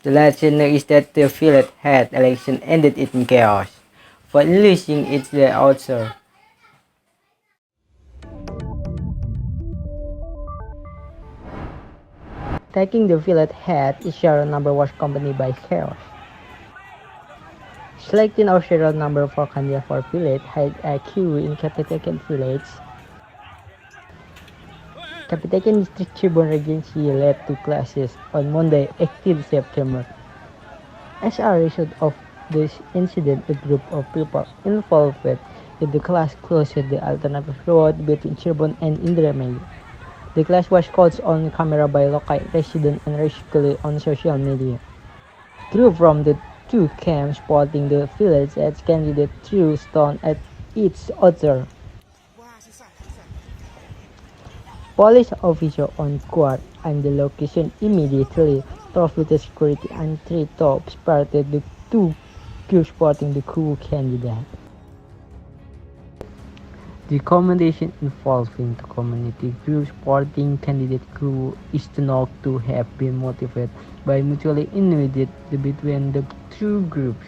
The legend is that the village head election ended in chaos, but losing its the author. Taking the village head, the serial number was accompanied by chaos. Selecting our serial number for candidate for village had a queue in Kapitakan village. Kapitakan District Tribune Regency led to clashes on Monday, 18 September. As a result of this incident, a group of people involved in the clash closed the alternative road between Cirebon and Indramayu. The clash was caught on camera by local residents and circulated on social media. Crew from the two camps spotting the village as candidate threw stone at each other. Police officers on guard and the location immediately provided security and three tops spotted the two groups spotting the coup candidate. The commendation involving the community group supporting candidate crew is known to have been motivated by mutually enmity between the two groups.